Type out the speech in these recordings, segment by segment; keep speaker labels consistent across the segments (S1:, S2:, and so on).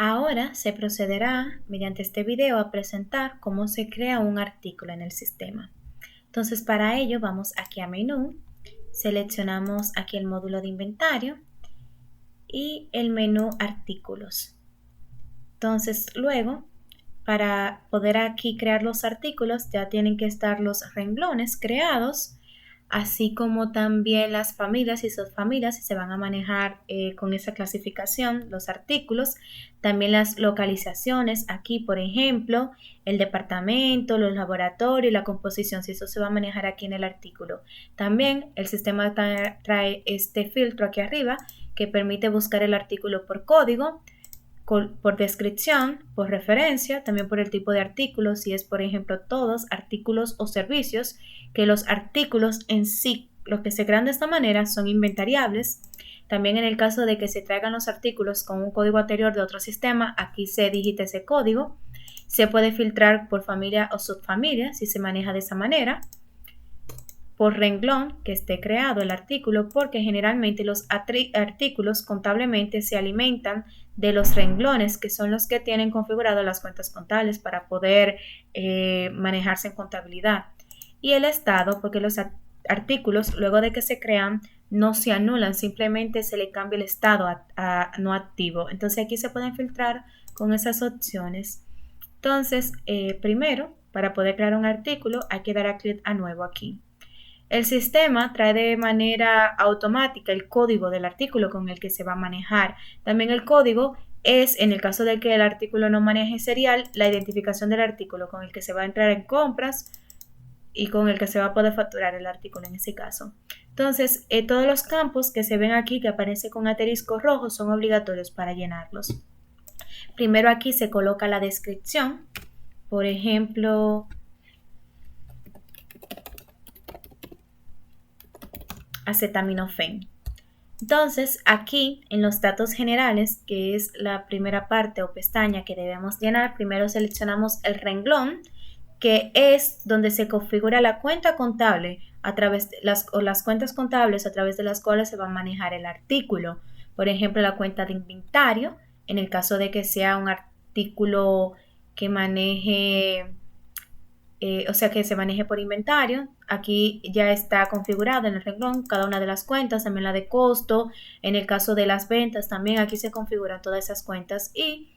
S1: Ahora se procederá mediante este video a presentar cómo se crea un artículo en el sistema. Entonces para ello vamos aquí a menú, seleccionamos aquí el módulo de inventario y el menú artículos. Entonces luego para poder aquí crear los artículos ya tienen que estar los renglones creados, así como también las familias y subfamilias si se van a manejar con esa clasificación, los artículos, también las localizaciones, aquí por ejemplo, el departamento, los laboratorios, la composición, si eso se va a manejar aquí en el artículo. También el sistema trae este filtro aquí arriba que permite buscar el artículo por código, por descripción, por referencia, también por el tipo de artículo, si es por ejemplo todos artículos o servicios, que los artículos en sí, los que se crean de esta manera, son inventariables. También en el caso de que se traigan los artículos con un código anterior de otro sistema, aquí se digita ese código. Se puede filtrar por familia o subfamilia si se maneja de esa manera. Por renglón que esté creado el artículo, porque generalmente los artículos contablemente se alimentan de los renglones, que son los que tienen configurado las cuentas contables para poder manejarse en contabilidad. Y el estado, porque los artículos luego de que se crean no se anulan, simplemente se le cambia el estado a no activo. Entonces aquí se pueden filtrar con esas opciones. Entonces primero, para poder crear un artículo hay que dar a clic a nuevo aquí. El sistema trae de manera automática el código del artículo con el que se va a manejar. También el código es, en el caso de que el artículo no maneje serial, la identificación del artículo con el que se va a entrar en compras y con el que se va a poder facturar el artículo en ese caso. Entonces, todos los campos que se ven aquí que aparece con asterisco rojo son obligatorios para llenarlos. Primero aquí se coloca la descripción. Por ejemplo, acetaminofén. Entonces aquí en los datos generales, que es la primera parte o pestaña que debemos llenar, primero seleccionamos el renglón, que es donde se configura la cuenta contable a través de las cuentas contables a través de las cuales se va a manejar el artículo. Por ejemplo, la cuenta de inventario, en el caso de que sea un artículo que maneje o sea que se maneje por inventario. Aquí ya está configurado en el renglón cada una de las cuentas, también la de costo. En el caso de las ventas también aquí se configuran todas esas cuentas y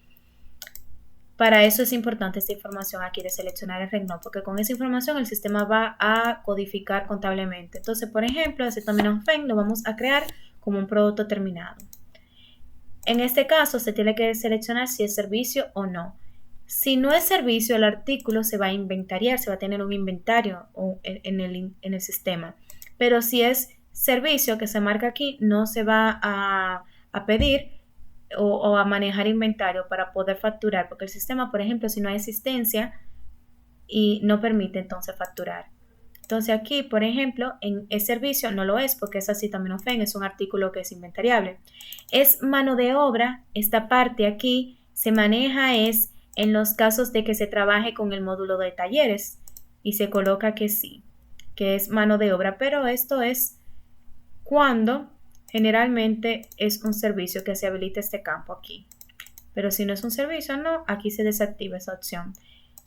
S1: para eso es importante esta información aquí de seleccionar el renglón, porque con esa información el sistema va a codificar contablemente. Entonces, por ejemplo, acetaminofén lo vamos a crear como un producto terminado. En este caso se tiene que seleccionar si es servicio o no. Si no es servicio, el artículo se va a inventariar, se va a tener un inventario en el sistema. Pero si es servicio que se marca aquí, no se va a pedir o a manejar inventario para poder facturar, porque el sistema, por ejemplo, si no hay asistencia y no permite entonces facturar. Entonces aquí, por ejemplo, en el servicio no lo es porque es acetaminofén, es un artículo que es inventariable. Es mano de obra, esta parte aquí se maneja es en los casos de que se trabaje con el módulo de talleres y se coloca que sí, que es mano de obra, pero esto es cuando generalmente es un servicio que se habilita este campo aquí. Pero si no es un servicio, no, aquí se desactiva esa opción.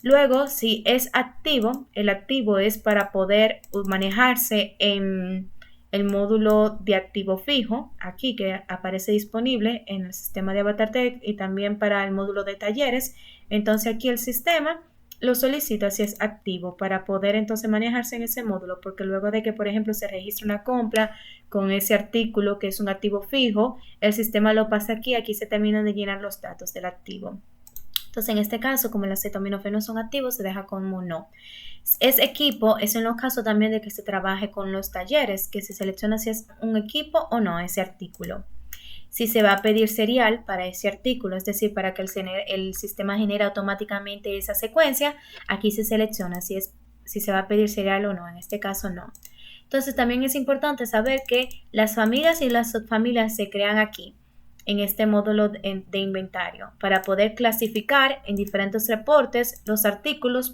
S1: Luego, si es activo, el activo es para poder manejarse en el módulo de activo fijo, aquí que aparece disponible en el sistema de AvatarTech y también para el módulo de talleres. Entonces aquí el sistema lo solicita si es activo para poder entonces manejarse en ese módulo, porque luego de que, por ejemplo, se registre una compra con ese artículo que es un activo fijo, el sistema lo pasa aquí se terminan de llenar los datos del activo. Entonces, en este caso, como el acetaminofén no son activos, se deja como no. Es equipo, es en los casos también de que se trabaje con los talleres, que se selecciona si es un equipo o no ese artículo. Si se va a pedir serial para ese artículo, es decir, para que el sistema genere automáticamente esa secuencia, aquí se selecciona si se va a pedir serial o no, en este caso no. Entonces también es importante saber que las familias y las subfamilias se crean aquí, en este módulo de inventario, para poder clasificar en diferentes reportes los artículos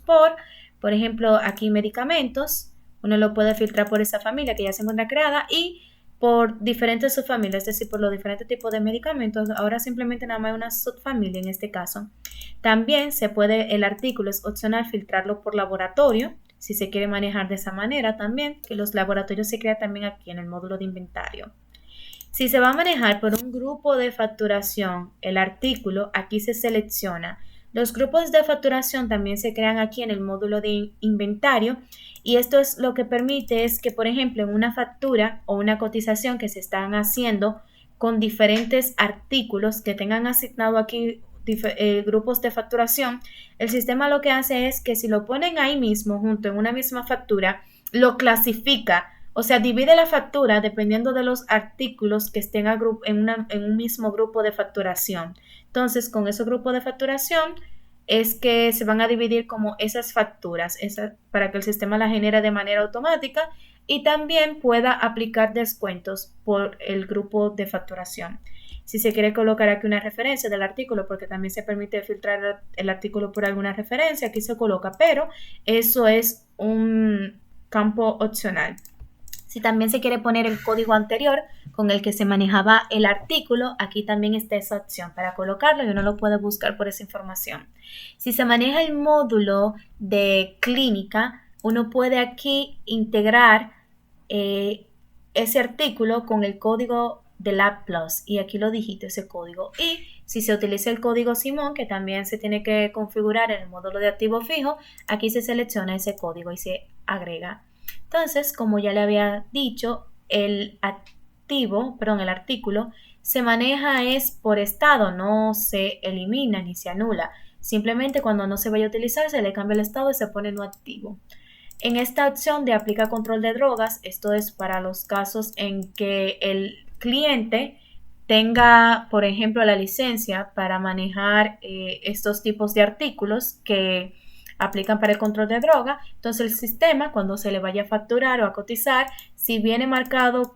S1: por ejemplo, aquí medicamentos, uno lo puede filtrar por esa familia que ya se encuentra creada y por diferentes subfamilias, es decir, por los diferentes tipos de medicamentos. Ahora simplemente nada más hay una subfamilia en este caso. También se puede, el artículo es opcional filtrarlo por laboratorio, si se quiere manejar de esa manera también, que los laboratorios se crean también aquí en el módulo de inventario. Si se va a manejar por un grupo de facturación, el artículo, aquí se selecciona. Los grupos de facturación también se crean aquí en el módulo de inventario y esto es lo que permite es que, por ejemplo, en una factura o una cotización que se están haciendo con diferentes artículos que tengan asignado aquí grupos de facturación, el sistema lo que hace es que si lo ponen ahí mismo, junto en una misma factura, lo clasifica, o sea, divide la factura dependiendo de los artículos que estén en un mismo grupo de facturación. Entonces, con ese grupo de facturación es que se van a dividir como esas facturas para que el sistema la genere de manera automática y también pueda aplicar descuentos por el grupo de facturación. Si se quiere colocar aquí una referencia del artículo, porque también se permite filtrar el artículo por alguna referencia, aquí se coloca, pero eso es un campo opcional. Si también se quiere poner el código anterior con el que se manejaba el artículo, aquí también está esa opción para colocarlo y uno lo puede buscar por esa información. Si se maneja el módulo de clínica, uno puede aquí integrar ese artículo con el código de LabPlus y aquí lo digito ese código. Y si se utiliza el código Simón, que también se tiene que configurar en el módulo de activo fijo, aquí se selecciona ese código y se agrega. Entonces, como ya le había dicho, el artículo se maneja es por estado, no se elimina ni se anula. Simplemente cuando no se vaya a utilizar se le cambia el estado y se pone no activo. En esta opción de aplica control de drogas, esto es para los casos en que el cliente tenga, por ejemplo, la licencia para manejar estos tipos de artículos que aplican para el control de droga. Entonces el sistema, cuando se le vaya a facturar o a cotizar, si viene marcado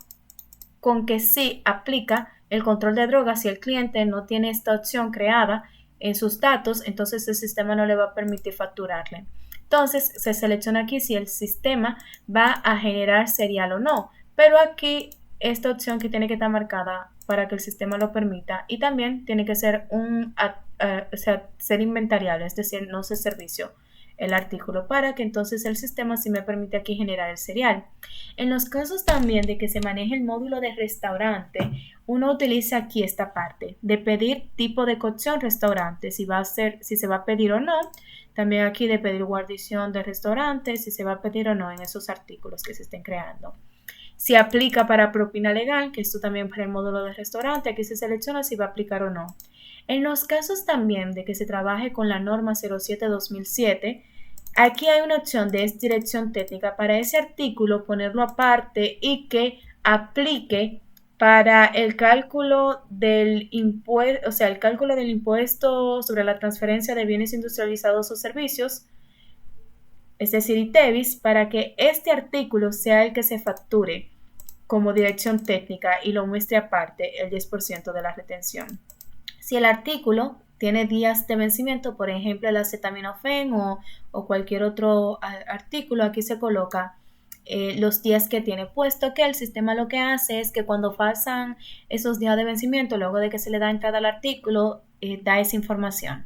S1: con que sí aplica el control de droga, si el cliente no tiene esta opción creada en sus datos, entonces el sistema no le va a permitir facturarle. Entonces se selecciona aquí si el sistema va a generar serial o no, pero aquí esta opción que tiene que estar marcada para que el sistema lo permita y también tiene que ser ser inventariable, es decir, no ser servicio el artículo para que entonces el sistema sí me permite aquí generar el serial. En los casos también de que se maneje el módulo de restaurante, uno utiliza aquí esta parte de pedir tipo de cocción restaurante, si se va a pedir o no. También aquí de pedir guarnición de restaurante, si se va a pedir o no en esos artículos que se estén creando. Si aplica para propina legal, que esto también para el módulo de restaurante, aquí se selecciona si va a aplicar o no. En los casos también de que se trabaje con la norma 07-2007, aquí hay una opción de dirección técnica para ese artículo, ponerlo aparte y que aplique para el cálculo del impuesto, o sea, el cálculo del impuesto sobre la transferencia de bienes industrializados o servicios, es decir, ITEVIS, para que este artículo sea el que se facture como dirección técnica y lo muestre aparte el 10% de la retención. Si el artículo tiene días de vencimiento, por ejemplo el acetaminofén o cualquier otro artículo, aquí se coloca los días que tiene, puesto que el sistema lo que hace es que cuando pasan esos días de vencimiento, luego de que se le da entrada al artículo, da esa información.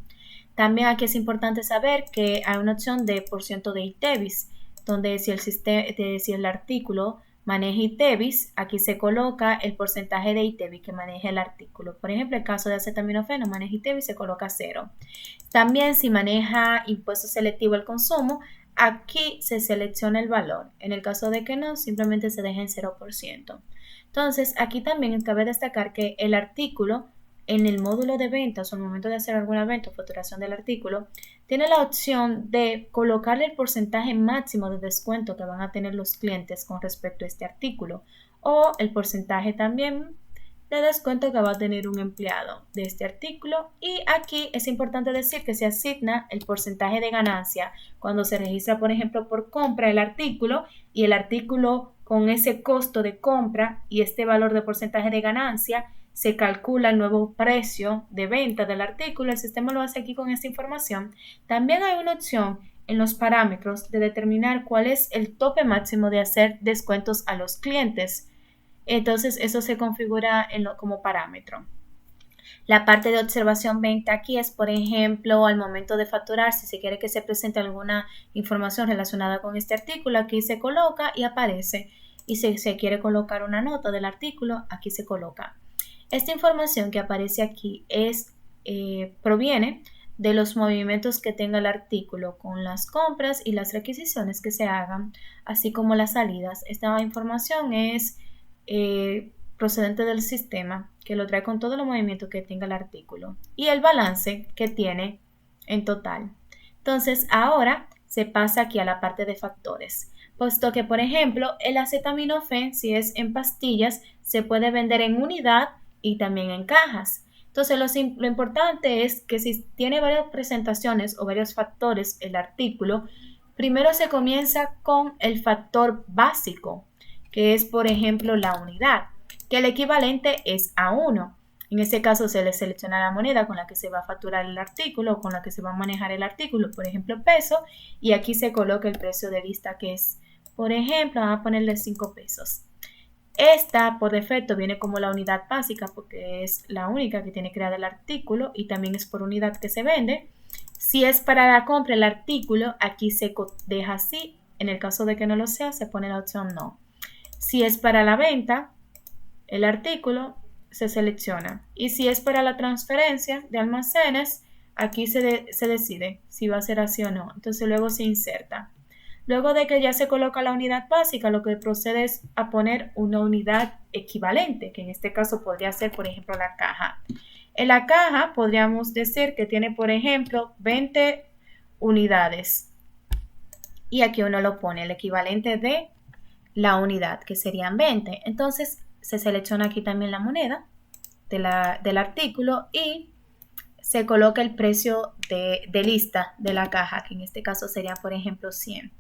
S1: También aquí es importante saber que hay una opción de % de ITEVIS, donde si el artículo maneja ITEVIS, aquí se coloca el porcentaje de ITEVIS que maneja el artículo. Por ejemplo, el caso de acetaminofén no maneja ITEVIS, se coloca 0. También si maneja impuesto selectivo al consumo, aquí se selecciona el valor. En el caso de que no, simplemente se deja en 0%. Entonces, aquí también cabe destacar que el artículo en el módulo de ventas o al momento de hacer alguna venta o facturación del artículo, tiene la opción de colocarle el porcentaje máximo de descuento que van a tener los clientes con respecto a este artículo o el porcentaje también de descuento que va a tener un empleado de este artículo. Y aquí es importante decir que se asigna el porcentaje de ganancia cuando se registra, por ejemplo, por compra el artículo y el artículo con ese costo de compra y este valor de porcentaje de ganancia se calcula el nuevo precio de venta del artículo. El sistema lo hace aquí con esta información. También hay una opción en los parámetros de determinar cuál es el tope máximo de hacer descuentos a los clientes. Entonces eso se configura como parámetro. La parte de observación venta aquí es, por ejemplo, al momento de facturar, si se quiere que se presente alguna información relacionada con este artículo, aquí se coloca y aparece. Y si se quiere colocar una nota del artículo, aquí se coloca. Esta información que aparece aquí proviene de los movimientos que tenga el artículo con las compras y las requisiciones que se hagan, así como las salidas. Esta información es procedente del sistema que lo trae con todos los movimientos que tenga el artículo y el balance que tiene en total. Entonces ahora se pasa aquí a la parte de factores, puesto que por ejemplo el acetaminofén, si es en pastillas, se puede vender en unidad y también en cajas. Entonces lo importante es que si tiene varias presentaciones o varios factores el artículo, primero se comienza con el factor básico, que es por ejemplo la unidad, que el equivalente es a 1. En este caso se le selecciona la moneda con la que se va a facturar el artículo o con la que se va a manejar el artículo, por ejemplo peso, y aquí se coloca el precio de lista que es, por ejemplo, vamos a ponerle 5 pesos. Esta por defecto viene como la unidad básica porque es la única que tiene creada el artículo y también es por unidad que se vende. Si es para la compra el artículo, aquí se deja así. En el caso de que no lo sea, se pone la opción no. Si es para la venta, el artículo se selecciona. Y si es para la transferencia de almacenes, aquí se decide si va a ser así o no. Entonces luego se inserta. Luego de que ya se coloca la unidad básica, lo que procede es a poner una unidad equivalente, que en este caso podría ser, por ejemplo, la caja. En la caja podríamos decir que tiene, por ejemplo, 20 unidades. Y aquí uno lo pone, el equivalente de la unidad, que serían 20. Entonces se selecciona aquí también la moneda del artículo y se coloca el precio de lista de la caja, que en este caso sería, por ejemplo, 100.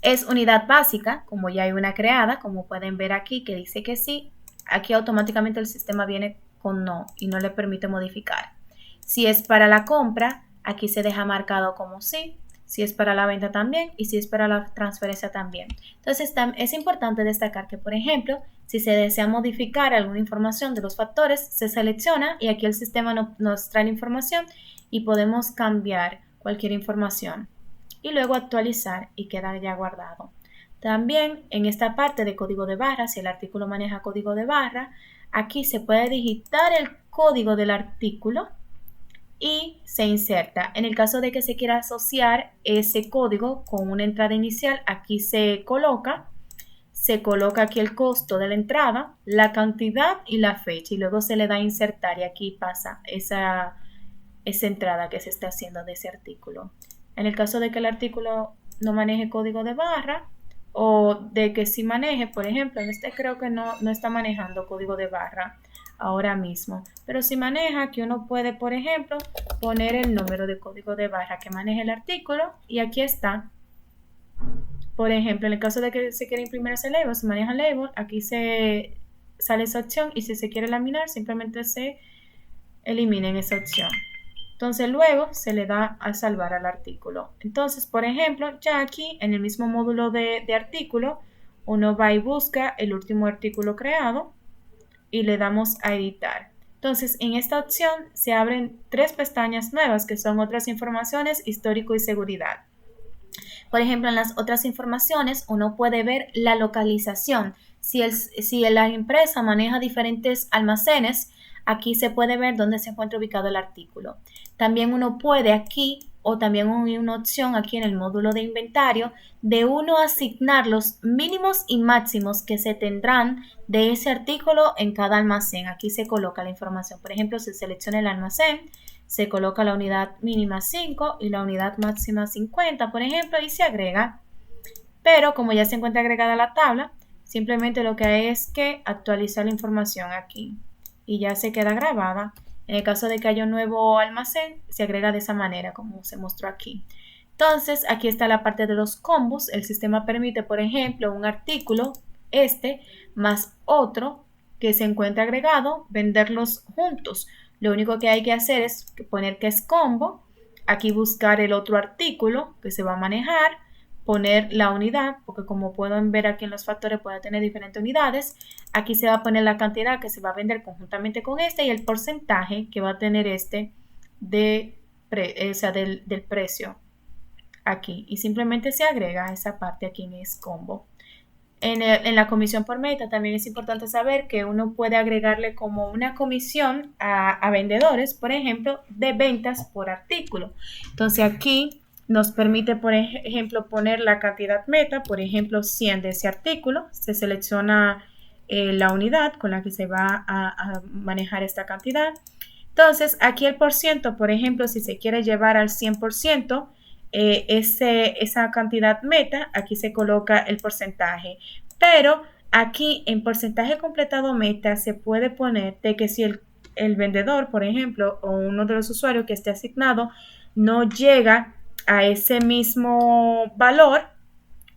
S1: Es unidad básica, como ya hay una creada, como pueden ver aquí que dice que sí, aquí automáticamente el sistema viene con no y no le permite modificar. Si es para la compra, aquí se deja marcado como sí, si es para la venta también y si es para la transferencia también. Entonces es importante destacar que, por ejemplo, si se desea modificar alguna información de los factores, se selecciona y aquí el sistema nos trae la información y podemos cambiar cualquier información y luego actualizar y queda ya guardado. También en esta parte de código de barra, si el artículo maneja código de barra, aquí se puede digitar el código del artículo y se inserta. En el caso de que se quiera asociar ese código con una entrada inicial, aquí se coloca aquí el costo de la entrada, la cantidad y la fecha y luego se le da a insertar y aquí pasa esa entrada que se está haciendo de ese artículo. En el caso de que el artículo no maneje código de barra o de que sí maneje, por ejemplo, en este creo que no está manejando código de barra ahora mismo, pero si maneja, aquí uno puede, por ejemplo, poner el número de código de barra que maneje el artículo y aquí está. Por ejemplo, en el caso de que se quiera imprimir ese label, se maneja label, aquí se sale esa opción y si se quiere laminar, simplemente se elimina en esa opción. Entonces luego se le da a salvar al artículo. Entonces, por ejemplo, ya aquí en el mismo módulo de artículo, uno va y busca el último artículo creado y le damos a editar. Entonces, en esta opción se abren 3 pestañas nuevas que son otras informaciones, histórico y seguridad. Por ejemplo, en las otras informaciones uno puede ver la localización. Si la empresa maneja diferentes almacenes, aquí se puede ver dónde se encuentra ubicado el artículo. También uno puede aquí, o también hay una opción aquí en el módulo de inventario, de uno asignar los mínimos y máximos que se tendrán de ese artículo en cada almacén. Aquí se coloca la información. Por ejemplo, se selecciona el almacén, se coloca la unidad mínima 5 y la unidad máxima 50, por ejemplo, y se agrega. Pero como ya se encuentra agregada la tabla, simplemente lo que hay es que actualizar la información aquí y ya se queda grabada. En el caso de que haya un nuevo almacén, se agrega de esa manera como se mostró aquí. Entonces, aquí está la parte de los combos. El sistema permite, por ejemplo, un artículo, más otro que se encuentra agregado, venderlos juntos. Lo único que hay que hacer es poner que es combo, aquí buscar el otro artículo que se va a manejar, poner la unidad, porque como pueden ver aquí en los factores puede tener diferentes unidades. Aquí se va a poner la cantidad que se va a vender conjuntamente con este y el porcentaje que va a tener este del precio aquí. Y simplemente se agrega esa parte aquí en es combo. En la comisión por meta también es importante saber que uno puede agregarle como una comisión a vendedores, por ejemplo, de ventas por artículo. Entonces aquí nos permite, por ejemplo, poner la cantidad meta, por ejemplo, 100 de ese artículo. Se selecciona la unidad con la que se va a manejar esta cantidad. Entonces, aquí el porciento, por ejemplo, si se quiere llevar al 100%, esa cantidad meta, aquí se coloca el porcentaje. Pero aquí en porcentaje completado meta se puede poner de que si el vendedor, por ejemplo, o uno de los usuarios que esté asignado no llega a ese mismo valor,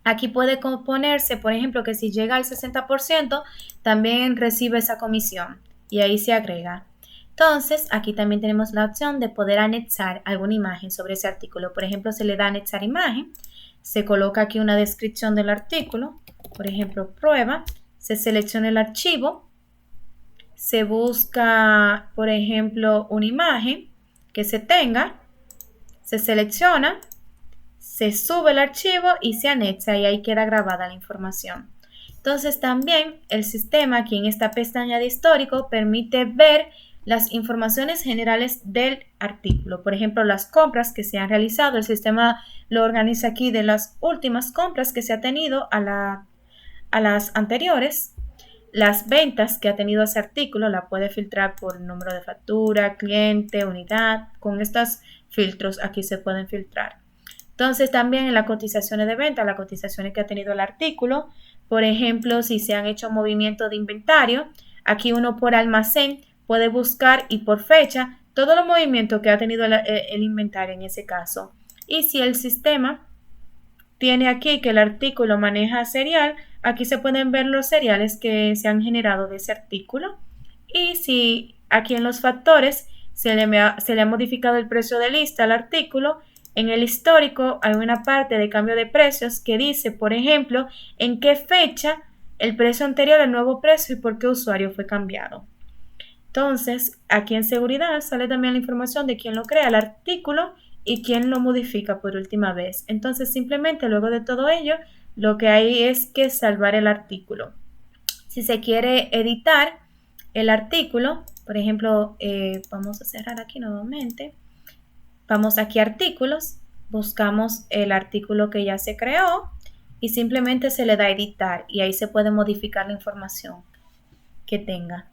S1: aquí puede ponerse, por ejemplo, que si llega al 60%, también recibe esa comisión y ahí se agrega. Entonces, aquí también tenemos la opción de poder anexar alguna imagen sobre ese artículo. Por ejemplo, se le da anexar imagen, se coloca aquí una descripción del artículo, por ejemplo, prueba, se selecciona el archivo, se busca, por ejemplo, una imagen que se tenga, se selecciona, se sube el archivo y se anexa y ahí queda grabada la información. Entonces también el sistema aquí en esta pestaña de histórico permite ver las informaciones generales del artículo. Por ejemplo, las compras que se han realizado, el sistema lo organiza aquí de las últimas compras que se ha tenido a las anteriores. Las ventas que ha tenido ese artículo la puede filtrar por número de factura, cliente, unidad. Con estos filtros aquí se pueden filtrar. Entonces también en las cotizaciones de venta, las cotizaciones que ha tenido el artículo, por ejemplo, si se han hecho movimientos de inventario, aquí uno por almacén puede buscar y por fecha todos los movimientos que ha tenido el inventario en ese caso. Y si el sistema tiene aquí que el artículo maneja serial, aquí se pueden ver los seriales que se han generado de ese artículo. Y si aquí en los factores se le ha modificado el precio de lista al artículo, en el histórico hay una parte de cambio de precios que dice, por ejemplo, en qué fecha el precio anterior al nuevo precio y por qué usuario fue cambiado. Entonces, aquí en seguridad sale también la información de quién lo crea el artículo y quién lo modifica por última vez. Entonces, simplemente luego de todo ello, lo que hay es que salvar el artículo. Si se quiere editar el artículo, por ejemplo, vamos a cerrar aquí nuevamente. Vamos aquí a artículos, buscamos el artículo que ya se creó y simplemente se le da editar y ahí se puede modificar la información que tenga.